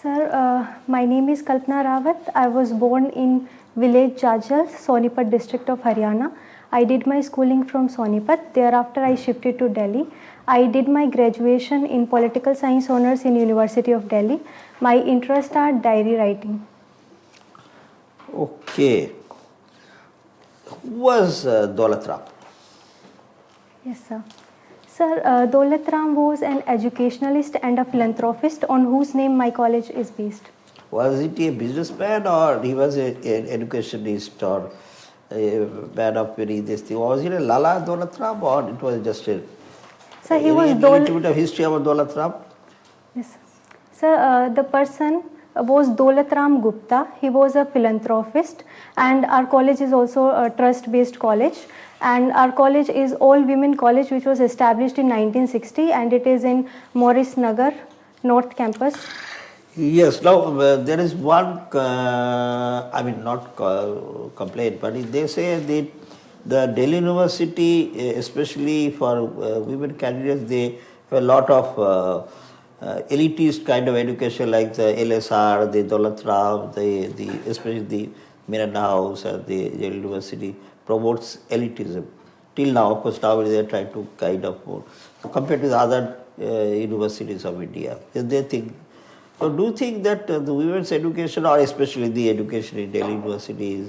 My name is Kalpana Rawat. I was born in village Jajal, Sonipat district of Haryana. I did my schooling from Sonipat. Thereafter, I shifted to Delhi. I did my graduation in political science honors in University of Delhi. My interests are diary writing. Okay. Who was Daulat Ram? Yes, sir. Sir, Daulat Ram was an educationalist and a philanthropist on whose name my college is based. Was it a businessman or he was an educationist or a man of very this thing? Was it a Lala Daulat Ram or it was just a... Sir, he was little bit of history about Daulat Ram? Yes, sir. Sir, the person was Daulat Ram Gupta. He was a philanthropist and our college is also a trust-based college. And our college is all-women college which was established in 1960 and it is in Morris Nagar, North Campus. Yes, now there is one, not complaint, but they say that the Delhi University, especially for women candidates, they have a lot of elitist kind of education like the LSR, the Daulat Ram, especially the Miranda House and the University promotes elitism. Till now, of course, now they are trying to kind of compared to the other universities of India. They think. So, do you think that the women's education, or especially the education in Delhi University,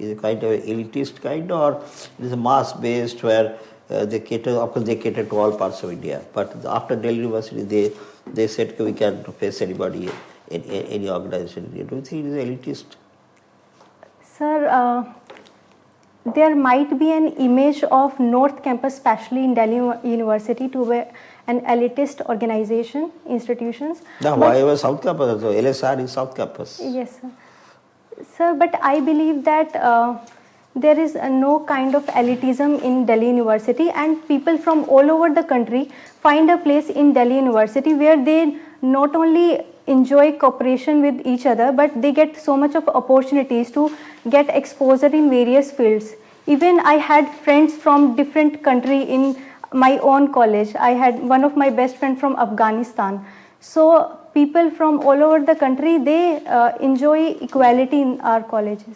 is a kind of elitist kind, or it is a mass-based where they cater? Of course, they cater to all parts of India. But after Delhi University, they said we can face anybody in any organization. Do you think it is elitist? Sir, there might be an image of North Campus, especially in Delhi University, to be an elitist organization, institutions. No, why was South Campus? So LSR is South Campus. Yes, sir. Sir, but I believe that there is no kind of elitism in Delhi University and people from all over the country find a place in Delhi University where they not only enjoy cooperation with each other, but they get so much of opportunities to get exposure in various fields. Even I had friends from different country in my own college. I had one of my best friends from Afghanistan. So people from all over the country, they enjoy equality in our colleges.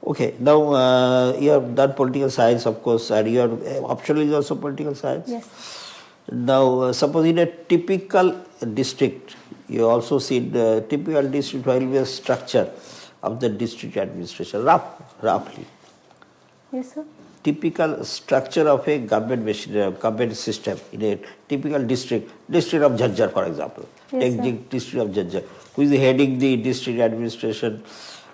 Okay, now you have done political science, of course, and your optional is also political science. Yes. Now, suppose in a typical district, you also see the typical district will be a structure of the district administration, roughly. Yes, sir. Typical structure of a government machinery, government system in a typical district of Jhajjar, for example. Yes, take the district of Jhajjar, who is heading the district administration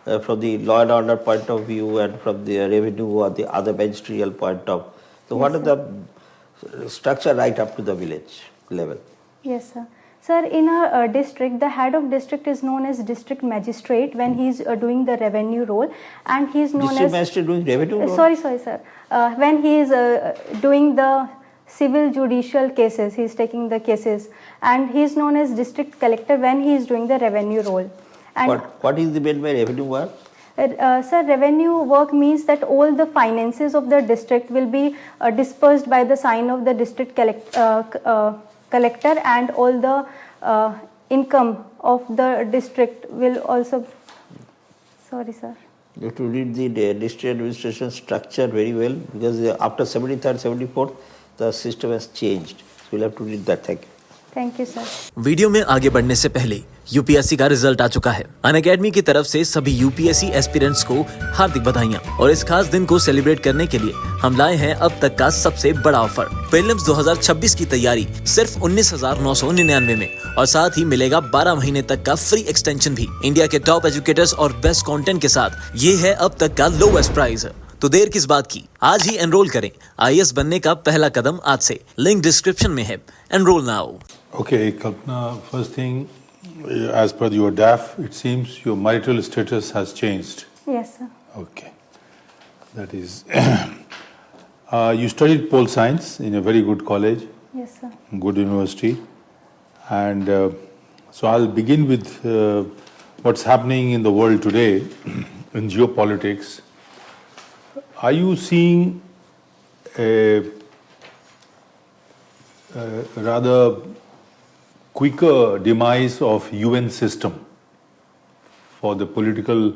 from the law and order point of view and from the revenue or the other ministerial point of view. So, yes, what is the structure right up to the village level? Yes, sir. Sir, in our district, the head of district is known as district magistrate when he is doing the revenue role, and he is known district magistrate doing revenue role? Sorry, sir. When he is doing the civil judicial cases, he is taking the cases, and he is known as district collector when he is doing the revenue role. And what is the meant by revenue work? Sir, revenue work means that all the finances of the district will be dispersed by the sign of the district collector, and all the income of the district will also... Sorry, sir. You have to read the district administration structure very well, because after 73rd, 74th, the system has changed. So you'll have to read that. Thank you. Thank you sir. Video में आगे बढ़ने से पहले UPSC का result आ चुका है। Unacademy की तरफ से सभी यूपीएससी एस्पिरेंट्स को हार्दिक बधाइयां और इस खास दिन को सेलिब्रेट करने के लिए हम लाए हैं अब तक का सबसे बड़ा ऑफर। प्रीलिम्स 2026 की तैयारी सिर्फ 19,999 में और साथ ही मिलेगा 12 महीने तक का फ्री एक्सटेंशन भी। इंडिया के टॉप एजुकेटर्स और बेस्ट कंटेंट के साथ ये है अब तक का लोवेस्ट प्राइस। तो देर किस बात की, आज ही एनरोल करें। IAS बनने का पहला कदम आज से। लिंक डिस्क्रिप्शन में है। Enrol now. Okay, Kalpana, first thing, as per your DAF, it seems your marital status has changed. Yes, sir. Okay. That is, you studied pole science in a very good college. Yes, sir. Good university. And so I'll begin with what's happening in the world today in geopolitics. Are you seeing a rather quicker demise of UN system for the political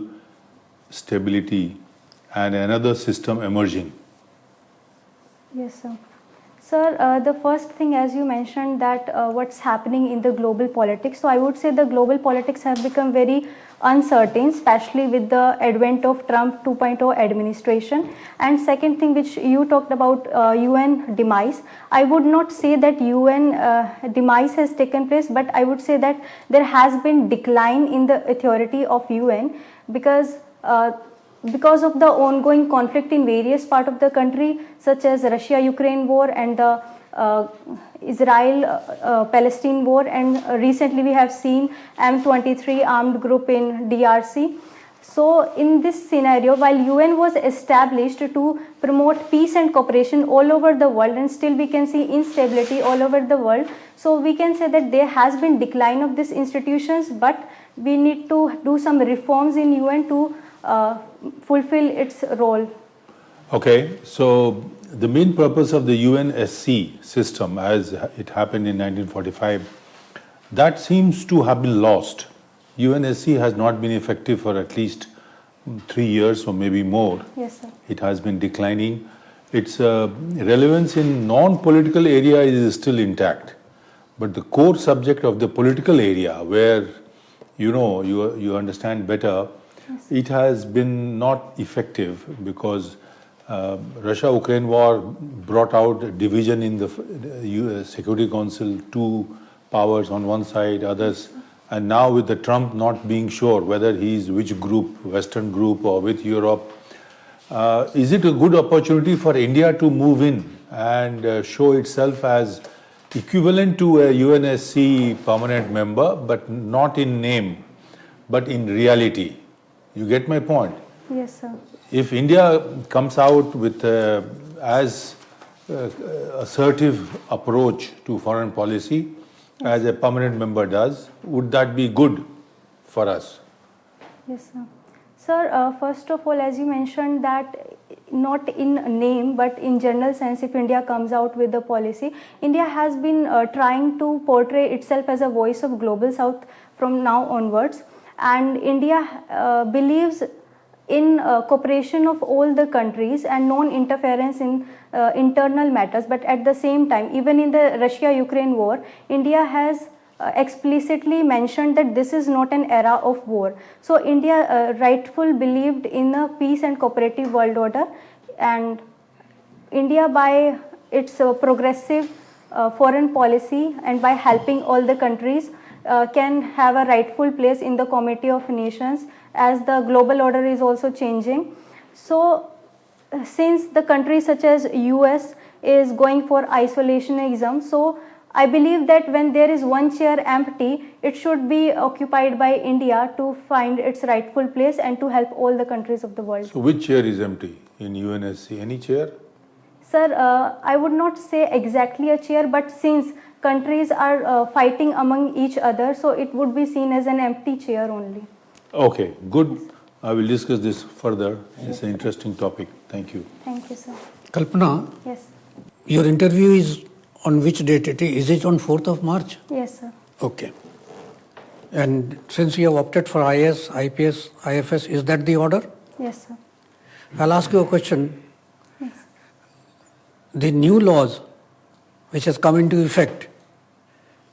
stability and another system emerging? Yes, sir. Sir, the first thing, as you mentioned, that what's happening in the global politics. So I would say the global politics have become very uncertain, especially with the advent of Trump 2.0 administration. And second thing, which you talked about, UN demise. I would not say that UN demise has taken place, but I would say that there has been decline in the authority of UN because of the ongoing conflict in various parts of the country, such as Russia-Ukraine war and the Israel-Palestine war, and recently we have seen M23 armed group in DRC. So in this scenario, while UN was established to promote peace and cooperation all over the world, and still we can see instability all over the world, so we can say that there has been decline of these institutions, but we need to do some reforms in UN to fulfill its role. Okay, so the main purpose of the UNSC system, as it happened in 1945, that seems to have been lost. UNSC has not been effective for at least 3 years or maybe more. Yes, sir. It has been declining. Its relevance in non-political area is still intact. But the core subject of the political area, where you understand better, yes, it has been not effective because Russia-Ukraine war brought out division in the Security Council, two powers on one side, others, and now with the Trump not being sure whether he's which group, Western group or with Europe, is it a good opportunity for India to move in and show itself as equivalent to a UNSC permanent member, but not in name, but in reality? You get my point? Yes, sir. If India comes out with as assertive approach to foreign policy as a permanent member does, would that be good for us? Yes, sir. Sir, first of all, as you mentioned that not in name but in general sense, if India comes out with the policy, India has been trying to portray itself as a voice of global south from now onwards, and India believes in cooperation of all the countries and non-interference in internal matters. But at the same time, even in the Russia-Ukraine war, India has explicitly mentioned that this is not an era of war. So India rightfully believed in a peace and cooperative world order, and India, by its progressive foreign policy and by helping all the countries, can have a rightful place in the Committee of Nations, as the global order is also changing. So since the countries such as US is going for isolationism, so I believe that when there is one chair empty, it should be occupied by India to find its rightful place and to help all the countries of the world. So which chair is empty in UNSC? Any chair? Sir, I would not say exactly a chair, but since countries are fighting among each other, so it would be seen as an empty chair only. Okay, good. I will discuss this further. It's an interesting topic. Thank you. Thank you, sir. Kalpana, Yes. your interview is on which date? Is it on 4th of March? Yes, sir. Okay. And since you have opted for IAS, IPS, IFS, is that the order? Yes, sir. I'll ask you a question. Yes. The new laws which has come into effect,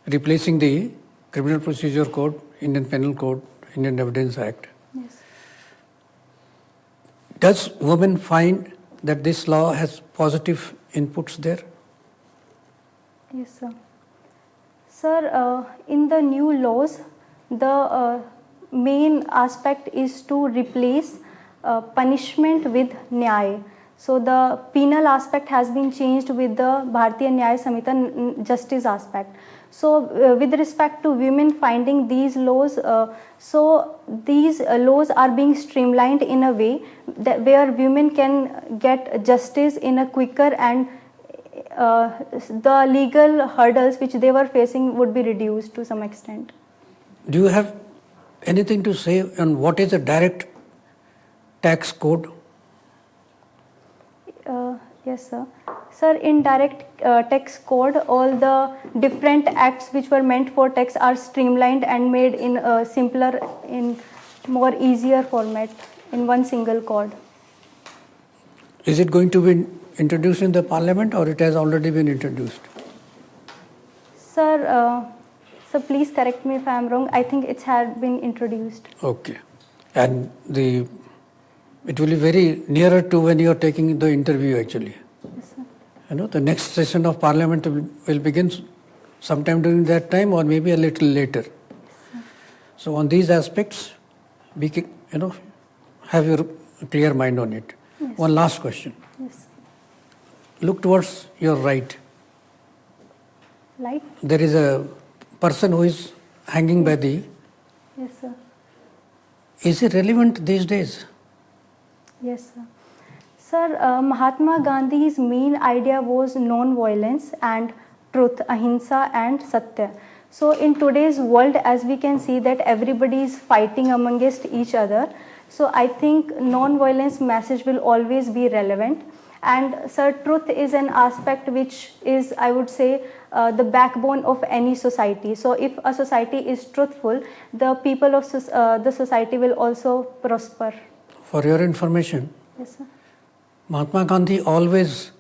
replacing the Criminal Procedure Code, Indian Penal Code, Indian Evidence Act. Yes. Does women find that this law has positive inputs there? Yes, sir. Sir, in the new laws, the main aspect is to replace punishment with nyaya. So the penal aspect has been changed with the Bharatiya Nyaya Samhita justice aspect. So with respect to women finding these laws, so these laws are being streamlined in a way that where women can get justice in a quicker, and the legal hurdles which they were facing would be reduced to some extent. Do you have anything to say on what is a direct tax code? Yes, sir. Sir, in direct text code, all the different acts which were meant for text are streamlined and made in a simpler, in more easier format in one single code. Is it going to be introduced in the parliament or it has already been introduced? Sir, so please correct me if I am wrong. I think it had been introduced. Okay. And it will be very nearer to when you are taking the interview actually. Yes, sir. You know, the next session of parliament will begin sometime during that time or maybe a little later. So on these aspects, have your clear mind on it. Yes. One last question. Yes. Look towards your right. Light? There is a person who is hanging by the... Yes, sir. Is it relevant these days? Yes, sir. Sir, Mahatma Gandhi's main idea was non-violence and truth, ahimsa and satya. So in today's world, as we can see that everybody is fighting amongst each other, so I think non-violence message will always be relevant. And sir, truth is an aspect which is, I would say, the backbone of any society. So if a society is truthful, the people of the society will also prosper. For your information, Yes, sir. Mahatma Gandhi always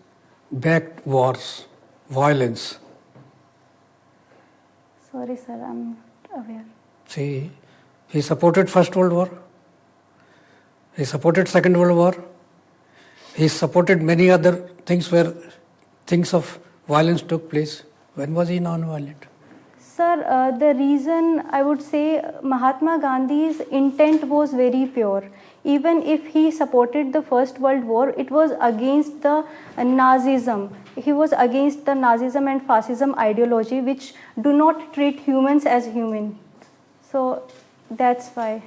backed wars, violence. Sorry, sir, I'm not aware. See, he supported First World War. He supported Second World War. He supported many other things where things of violence took place. When was he non-violent? Sir, the reason I would say Mahatma Gandhi's intent was very pure. Even if he supported the First World War, it was against the Nazism. He was against the Nazism and fascism ideology, which do not treat humans as human. So that's why.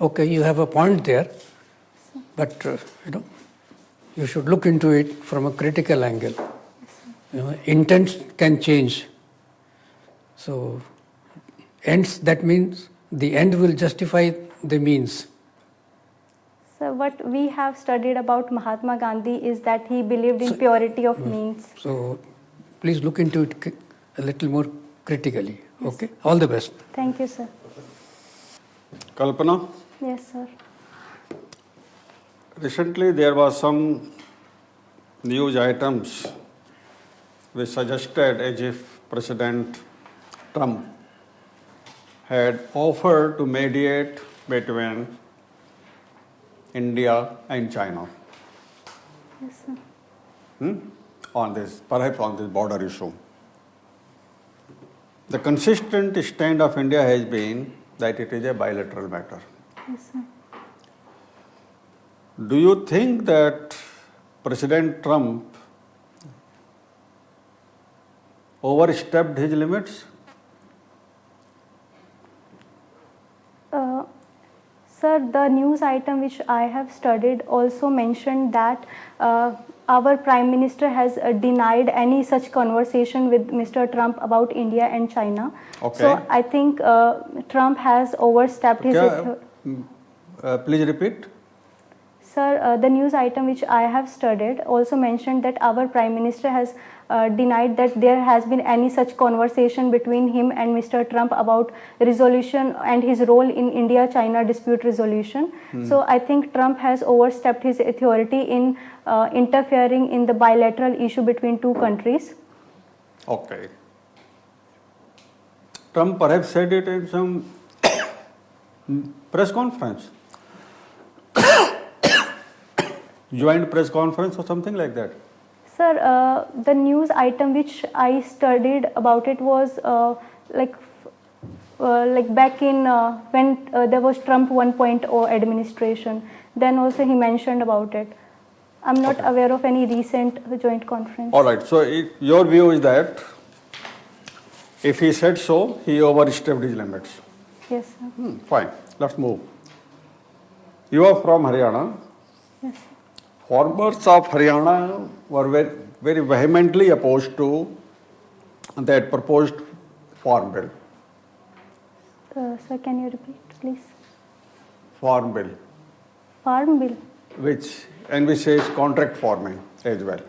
Okay, you have a point there, but you should look into it from a critical angle. Intents can change. So, ends, that means the end will justify the means. So what we have studied about Mahatma Gandhi is that he believed in purity of means. So, please look into it a little more critically. Okay? All the best. Thank you, sir. Kalpana, Yes, sir. recently there was some news items which suggested as if President Trump had offered to mediate between India and China Yes, sir. perhaps on this border issue. The consistent stand of India has been that it is a bilateral matter. Yes, sir. Do you think that President Trump overstepped his limits? Sir, the news item which I have studied also mentioned that our Prime Minister has denied any such conversation with Mr. Trump about India and China. Okay. So I think Trump has overstepped his... Please repeat. Sir, the news item which I have studied also mentioned that our Prime Minister has denied that there has been any such conversation between him and Mr. Trump about resolution and his role in India-China dispute resolution. So I think Trump has overstepped his authority in interfering in the bilateral issue between two countries. Okay. Trump perhaps said it in some press conference. Joint press conference or something like that. Sir, the news item which I studied about it was like back in when there was Trump 1.0 administration. Then also he mentioned about it. I'm not aware of any recent joint conference. All right. So your view is that if he said so, he overstepped his limits. Yes, sir. Fine. Let's move. You are from Haryana. Yes. Farmers of Haryana were very vehemently opposed to that proposed farm bill. Sir, can you repeat, please? Farm bill, Farm bill. which envisages contract farming as well.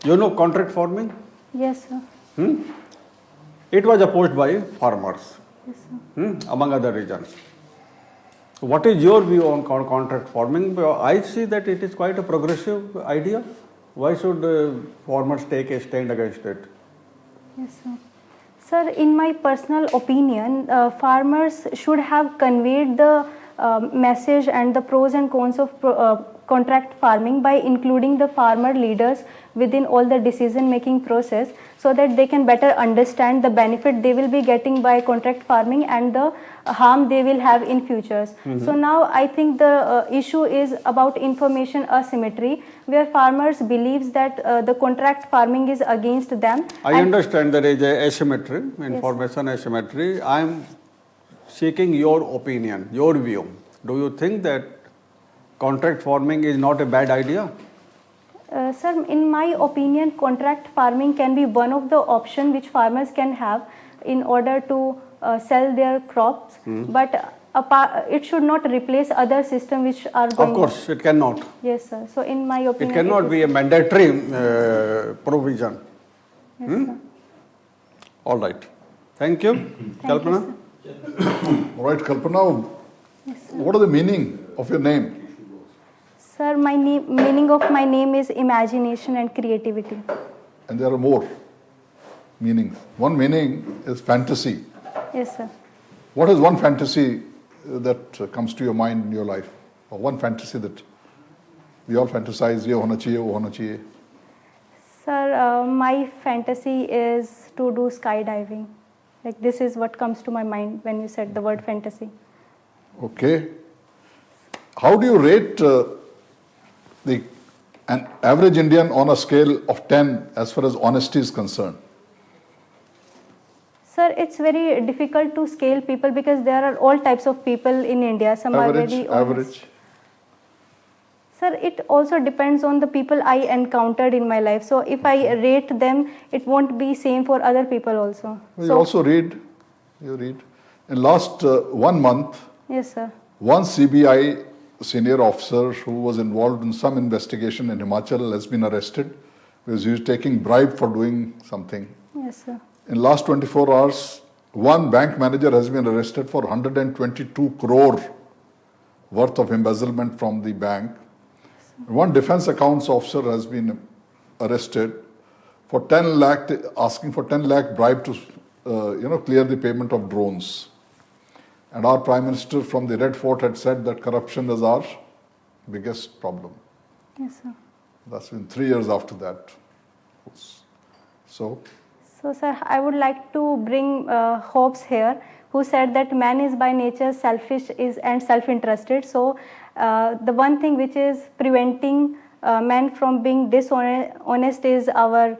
You know contract farming? Yes, sir. It was opposed by farmers, Yes, sir. among other reasons. What is your view on contract farming? I see that it is quite a progressive idea. Why should farmers take a stand against it? Yes, sir. Sir, in my personal opinion, farmers should have conveyed the message and the pros and cons of contract farming by including the farmer leaders within all the decision making process, so that they can better understand the benefit they will be getting by contract farming and the harm they will have in futures. So now I think the issue is about information asymmetry, where farmers believes that the contract farming is against them. I understand there is a asymmetry, information asymmetry. I am seeking your opinion, your view. Do you think that contract farming is not a bad idea? Sir, in my opinion, contract farming can be one of the options which farmers can have in order to sell their crops, but it should not replace other systems which are going. Of course, it cannot. Yes, sir. So, in my opinion, It cannot be a mandatory provision. Yes, sir. All right. Thank you. Kalpana? All right, Kalpana, what is the meaning of your name? Sir, my meaning of my name is imagination and creativity. And there are more meanings. One meaning is fantasy. Yes, sir. What is one fantasy that comes to your mind in your life? Or one fantasy that we all fantasize, ye hona chahiye, wo hona chahiye. Sir, my fantasy is to do skydiving. Like, this is what comes to my mind when you said the word fantasy. Okay. How do you rate an average Indian on a scale of 10 as far as honesty is concerned? Sir, it's very difficult to scale people because there are all types of people in India. Some are very honest. Average. Sir, it also depends on the people I encountered in my life. So if I rate them, it won't be same for other people also. You also read. You read. In last 1 month, Yes, sir. one CBI senior officer who was involved in some investigation in Himachal has been arrested because he was taking bribe for doing something. Yes, sir. In last 24 hours, one bank manager has been arrested for 122 crore worth of embezzlement from the bank. One defense accounts officer has been arrested for 10 lakh, asking for 10 lakh bribe to clear the payment of drones. And our Prime Minister from the Red Fort had said that corruption is our biggest problem. Yes, sir. That's been 3 years after that. So, sir, I would like to bring Hobbes here, who said that man is by nature selfish and self-interested. So, the one thing which is preventing man from being dishonest is our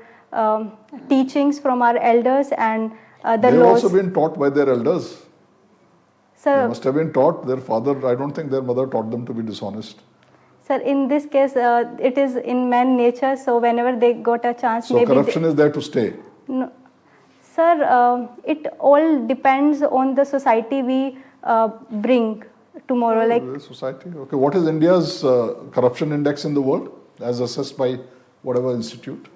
teachings from our elders and the they've laws. also been taught by their elders. Sir, They must have been taught. Their father, I don't think their mother taught them to be dishonest. Sir, in this case, it is in man nature. So whenever they got a chance, So maybe corruption is there to stay. No, sir, it all depends on the society we bring tomorrow. Like, Society. Okay. What is India's corruption index in the world as assessed by whatever institute?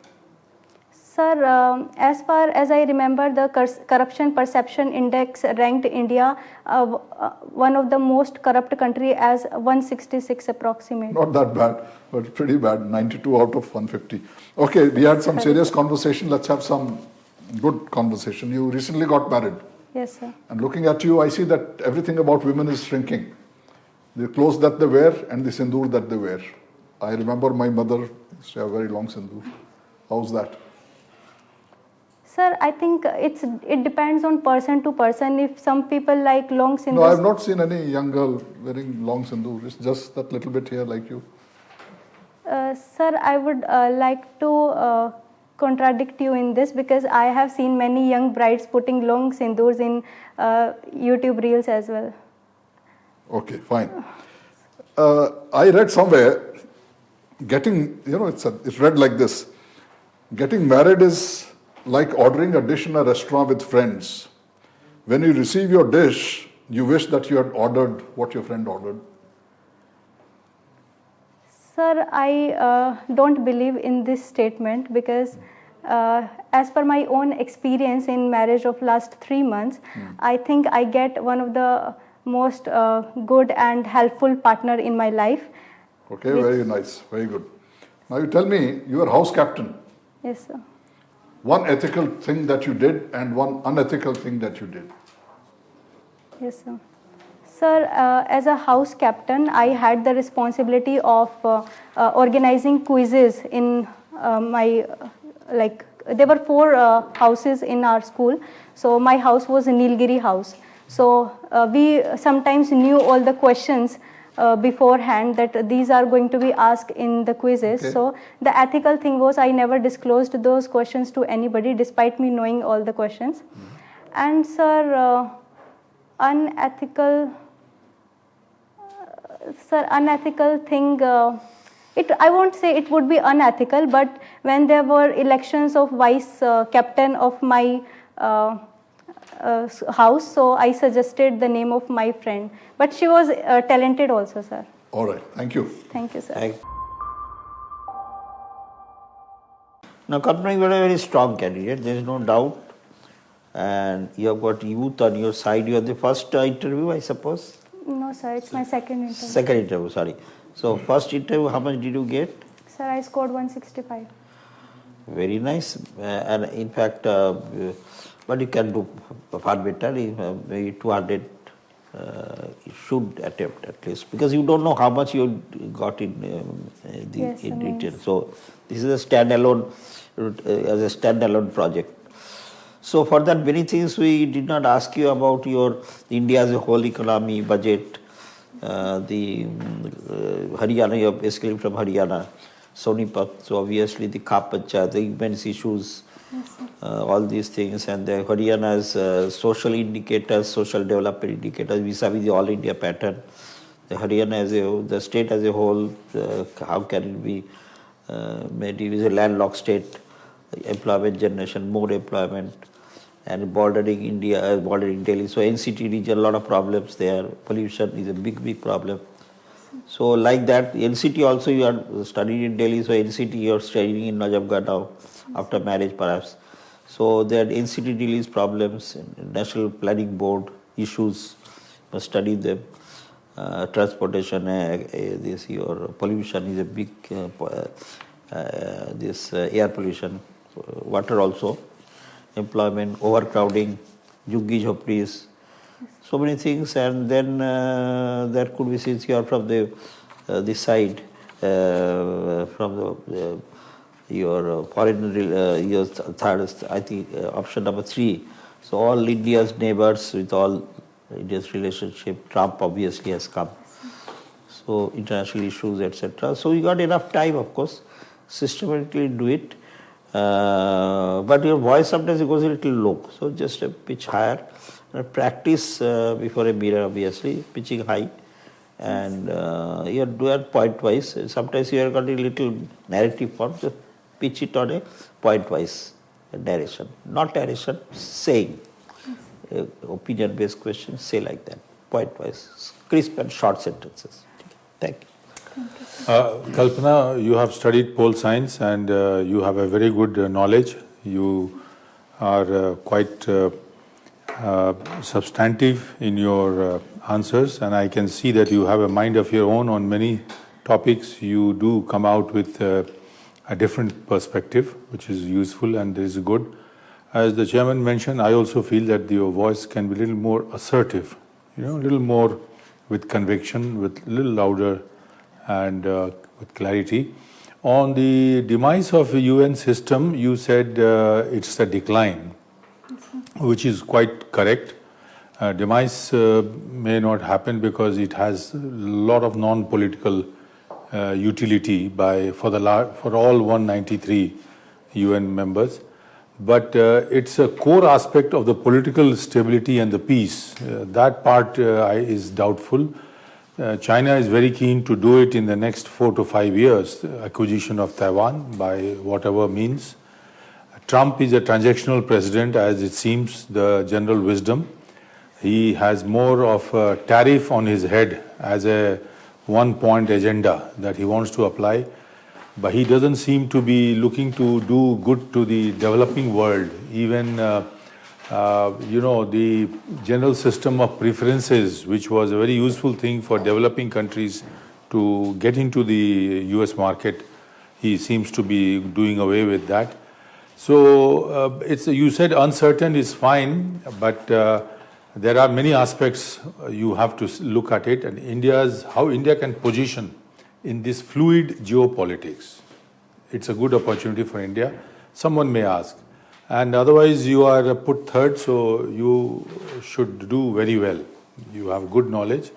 sir, as far as I remember, the corruption perception index ranked India one of the most corrupt country as 166 approximate. Not that bad, but pretty bad. 92 out of 150. Okay, we had some serious conversation. Let's have some good conversation. You recently got married. Yes, sir. And looking at you, I see that everything about women is shrinking. The clothes that they wear and the sindoor that they wear. I remember my mother used to have very long sindoor. How's that? Sir, I think it depends on person to person. If some people like long sindoor. No, I have not seen any young girl wearing long sindoor. It's just that little bit here like you. Sir, I would like to contradict you in this because I have seen many young brides putting long sindoors in YouTube reels as well. Okay, fine. I read somewhere, it's read like this. Getting married is like ordering a dish in a restaurant with friends. When you receive your dish, you wish that you had ordered what your friend ordered. Sir, I don't believe in this statement because as per my own experience in marriage of last 3 months, I think I get one of the most good and helpful partner in my life. Okay, very nice, very good. Now you tell me, you are house captain. Yes, sir. One ethical thing that you did and one unethical thing that you did. Yes, sir. Sir, as a house captain, I had the responsibility of organizing quizzes in my, there were 4 houses in our school. So my house was a Nilgiri house. So we sometimes knew all the questions beforehand that these are going to be asked in the quizzes. Okay. So the ethical thing was I never disclosed those questions to anybody despite me knowing all the questions. And sir, unethical thing, I won't say it would be unethical, but when there were elections of vice captain of my house, so I suggested the name of my friend. But she was talented also, sir. All right, thank you. Thank you, sir. Now, Kalpana, you are a very strong candidate, there is no doubt. And you have got youth on your side. You are the first interview, I suppose? No, sir, it's my second interview. Second interview, sorry. So, first interview, how much did you get? Sir, I scored 165. Very nice. And in fact, but you can do far better. Maybe 200 you should attempt at least. Because you don't know how much you got in detail. So, this is a standalone, as a standalone project. So for that many things we did not ask you about your India as a whole economy, budget, the Haryana, you are basically from Haryana, Sonipat, so obviously the Khap Panchayat, the immense issues, all these things, and the Haryana's social indicators, social development indicators vis-a-vis the all India pattern. The Haryana as the state as a whole, how can it be made? It is a landlocked state, employment generation, more employment, and bordering India, bordering Delhi. So NCT region, a lot of problems there. Pollution is a big problem. So like that, NCT also you are studying in Delhi, so NCT you are studying in Najafgarh now, after marriage perhaps. So there are NCT Delhi's problems, National Planning Board issues, must study them. Transportation, this your pollution is a big, this air pollution, water also, employment, overcrowding, juggi jhopris, so many things. And then there could be, since you are from the side, from your foreign, your third, I think option number 3. So all India's neighbors with all India's relationship, Trump obviously has come. So international issues, etc. So you got enough time, of course, systematically do it. But your voice sometimes it goes a little low, so just a pitch higher. Practice before a mirror, obviously, pitching high, and you do it point wise. Sometimes you are got a little narrative form, so pitch it on a point wise narration, not narration, saying. Opinion based questions, say like that, point wise, crisp and short sentences. Thank you. Kalpana, you have studied pole science and you have a very good knowledge. You are quite substantive in your answers, and I can see that you have a mind of your own on many topics. You do come out with a different perspective, which is useful and is good. As the chairman mentioned, I also feel that your voice can be a little more assertive, a little more with conviction, with a little louder and with clarity. On the demise of the UN system, you said it's a decline, which is quite correct. Demise may not happen because it has a lot of non-political utility for all 193 UN members. But it's a core aspect of the political stability and the peace. That part is doubtful. China is very keen to do it in the next 4 to 5 years, acquisition of Taiwan by whatever means. Trump is a transactional president, as it seems, the general wisdom. He has more of a tariff on his head as a one-point agenda that he wants to apply, but he doesn't seem to be looking to do good to the developing world. Even, the general system of preferences, which was a very useful thing for developing countries to get into the US market, he seems to be doing away with that. So you said uncertain is fine, but there are many aspects you have to look at it, and how India can position in this fluid geopolitics. It's a good opportunity for India. Someone may ask. And otherwise you are put third, so you should do very well. You have good knowledge.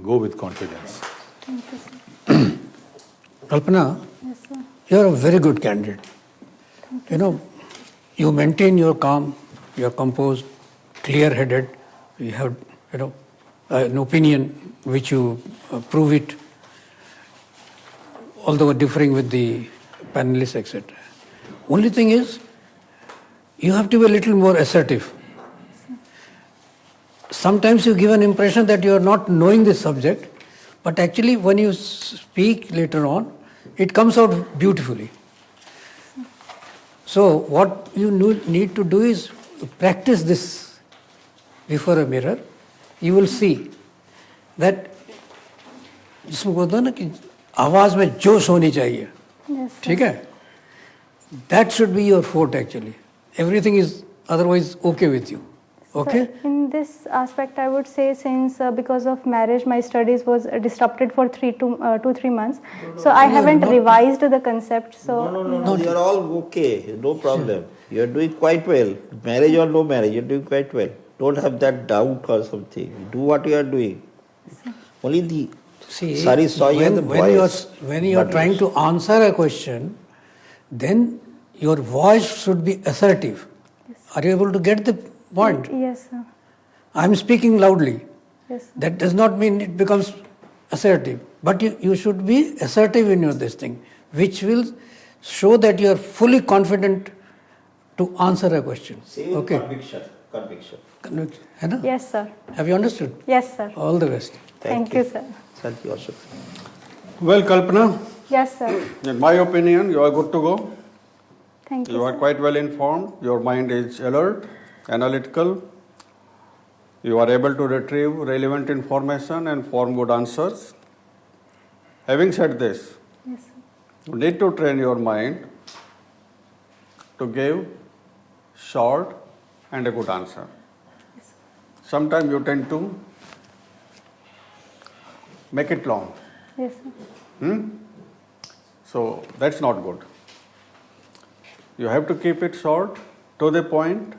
Go with confidence. Thank you, sir. Kalpana, Yes, sir. you are a very good candidate. You maintain your calm, you are composed, clear-headed, you have, an opinion which you prove it, although differing with the panelists, etc. Only thing is, you have to be a little more assertive. Sometimes you give an impression that you are not knowing this subject, but actually when you speak later on, it comes out beautifully. So what you need to do is practice this before a mirror. You will see that जिसमें बोलते हैं ना कि आवाज में जोश होनी चाहिए, ठीक है? That should be your forte actually. Everything is otherwise okay with you. Okay? So in this aspect, I would say since because of marriage, my studies was disrupted for 2-3 months. So I haven't revised the concept. So No, you are all okay. No problem. You are doing quite well. Marriage or no marriage, you are doing quite well. Don't have that doubt or something. Do what you are doing. Only the when you are trying to answer a question, then your voice should be assertive. Are you able to get the point? Yes, sir. I am speaking loudly. Yes, sir. That does not mean it becomes assertive. But you should be assertive in this thing, which will show that you are fully confident to answer a question. Okay. Conviction. Yes, sir. Have you understood? Yes, sir. All the best. Thank you, sir. Thank you also. Well, Kalpana, Yes, sir. in my opinion, you are good to go. Thank you. You are sir. quite well informed. Your mind is alert, analytical. You are able to retrieve relevant information and form good answers. Having said this, Yes, sir. you need to train your mind to give short and a good answer. Sometimes you tend to make it long. Yes, sir. So that's not good. You have to keep it short, to the point,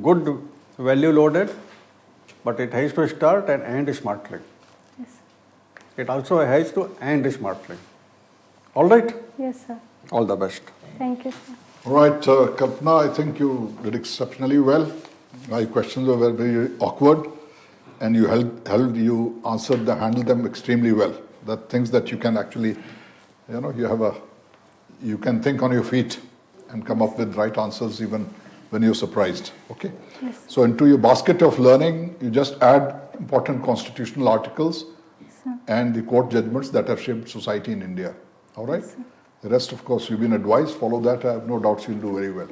good value loaded, but it has to start and end smartly. Yes, sir. It also has to end smartly. All right? Yes, sir. All the best. Thank you, sir. All right, Kalpana, I think you did exceptionally well. My questions were very awkward, and you handled them extremely well. The things that you can actually, you can think on your feet and come up with right answers even when you're surprised. Okay. Yes. So into your basket of learning, you just add important constitutional articles and the court judgments that have shaped society in India. All right. Yes, the rest, of course, you've been advised. Follow that. I have no doubts you'll do very well.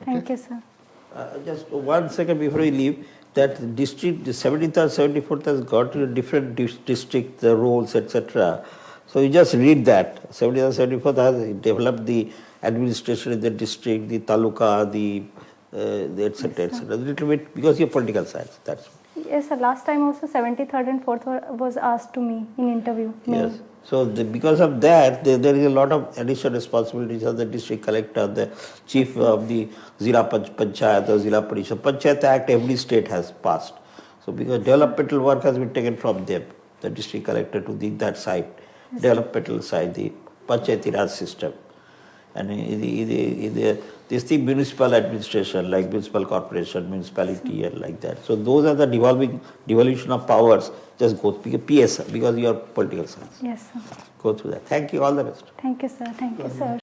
Okay? Thank you, sir. Just 1 second before we leave, that district, the 17th or 74th has got different district, the roles, etc. So you just read that. 17th or 74th has developed the administration in the district, the taluka, the etc. etc. A little bit because you're political science. That's Yes, sir. Last time also 73rd and 4th was asked to me in interview. yes. So because of that, there is a lot of additional responsibilities of the district collector, the chief of the Zila Panchayat or Zila Parishad. Panchayat Act every state has passed. So because developmental work has been taken from them, the district collector to that side, developmental side, the Panchayati Raj system. And this thing municipal administration, like municipal corporation, municipality and like that. So those are the devolution of powers. Just go through PS because you are political science. Yes, sir. Go through that. Thank you. All the best. Thank you, sir. Thank you, sir.